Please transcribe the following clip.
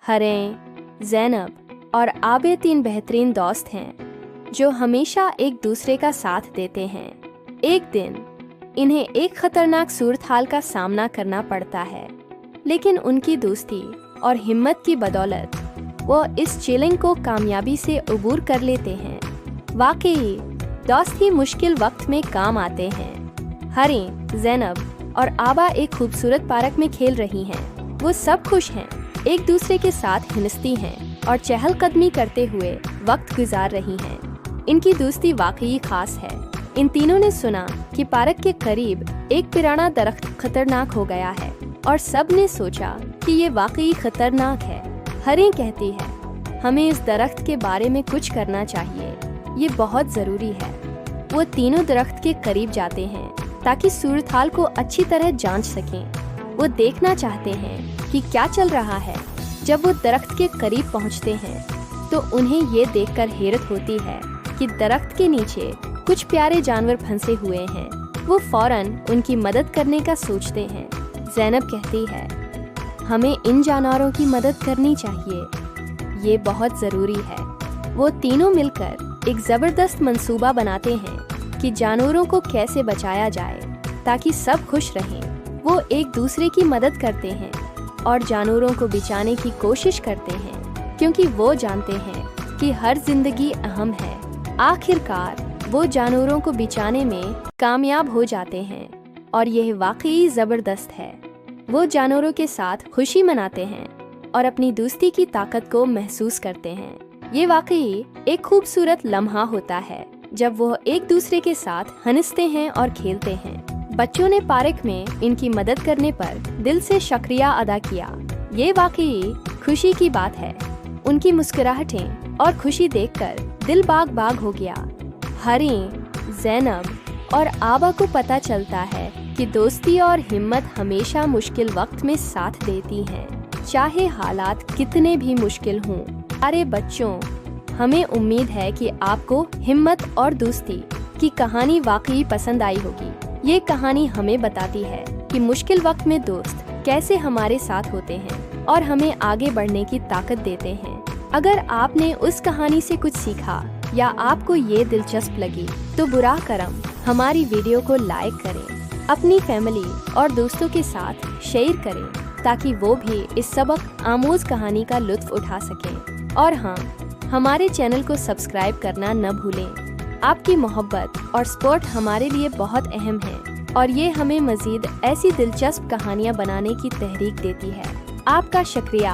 हरें, ज़ैनब और आबे 3 बेहतरीन दोस्त हैं जो हमेशा एक दूसरे का साथ देते हैं। एक दिन इन्हें एक खतरनाक सूरत हाल का सामना करना पड़ता है, लेकिन उनकी दोस्ती और हिम्मत की बदौलत वो इस चैलेंज को कामयाबी से अबूर कर लेते हैं। वाकई दोस्त ही मुश्किल वक्त में काम आते हैं। हरें, ज़ैनब और आबा एक खूबसूरत पार्क में खेल रही हैं। वो सब खुश हैं, एक दूसरे के साथ हंसती हैं और चहलकदमी करते हुए वक्त गुजार रही हैं। इनकी दोस्ती वाकई खास है। इन तीनों ने सुना कि पार्क के करीब एक पुराना दरख्त खतरनाक हो गया है और सब ने सोचा कि ये वाकई खतरनाक है। हरें कहती है, हमें इस दरख्त के बारे में कुछ करना चाहिए, ये बहुत ज़रूरी है। वो तीनों दरख्त के करीब जाते हैं ताकि सूरत हाल को अच्छी तरह जांच सकें। वो देखना चाहते हैं कि क्या चल रहा है। जब वो दरख्त के करीब पहुंचते हैं तो उन्हें ये देखकर हैरत होती है कि दरख्त के नीचे कुछ प्यारे जानवर फंसे हुए हैं। वो फौरन उनकी मदद करने का सोचते हैं। ज़ैनब कहती है, हमें इन जानवरों की मदद करनी चाहिए, ये बहुत ज़रूरी है। वो तीनों मिलकर एक ज़बरदस्त मंसूबा बनाते हैं कि जानवरों को कैसे बचाया जाए ताकि सब खुश रहें। वो एक दूसरे की मदद करते हैं और जानवरों को बचाने की कोशिश करते हैं, क्योंकि वो जानते हैं कि हर जिंदगी अहम है। आखिरकार वो जानवरों को बचाने में कामयाब हो जाते हैं और यह वाकई ज़बरदस्त है। वो जानवरों के साथ खुशी मनाते हैं और अपनी दोस्ती की ताकत को महसूस करते हैं। ये वाकई एक खूबसूरत लम्हा होता है जब वो एक दूसरे के साथ हंसते हैं और खेलते हैं। बच्चों ने पार्क में इनकी मदद करने पर दिल से शुक्रिया अदा किया। ये वाकई खुशी की बात है। उनकी मुस्कुराहटें और खुशी देखकर दिल बाग बाग हो गया। हरें, ज़ैनब और आबा को पता चलता है कि दोस्ती और हिम्मत हमेशा मुश्किल वक्त में साथ देती हैं, चाहे हालात कितने भी मुश्किल हों। अरे बच्चों, हमें उम्मीद है कि आपको हिम्मत और दोस्ती की कहानी वाकई पसंद आई होगी। ये कहानी हमें बताती है कि मुश्किल वक्त में दोस्त कैसे हमारे साथ होते हैं और हमें आगे बढ़ने की ताकत देते हैं। अगर आपने उस कहानी से कुछ सीखा या आपको ये दिलचस्प लगी तो बुरा करम हमारी वीडियो को लाइक करें, अपनी फैमिली और दोस्तों के साथ शेयर करें ताकि वो भी इस सबक आमोज कहानी का लुत्फ उठा सकें। और हाँ, हमारे चैनल को सब्सक्राइब करना न भूलें। आपकी मोहब्बत और सपोर्ट हमारे लिए बहुत अहम है और ये हमें मज़ीद ऐसी दिलचस्प कहानियाँ बनाने की तहरीक देती है। आपका शुक्रिया।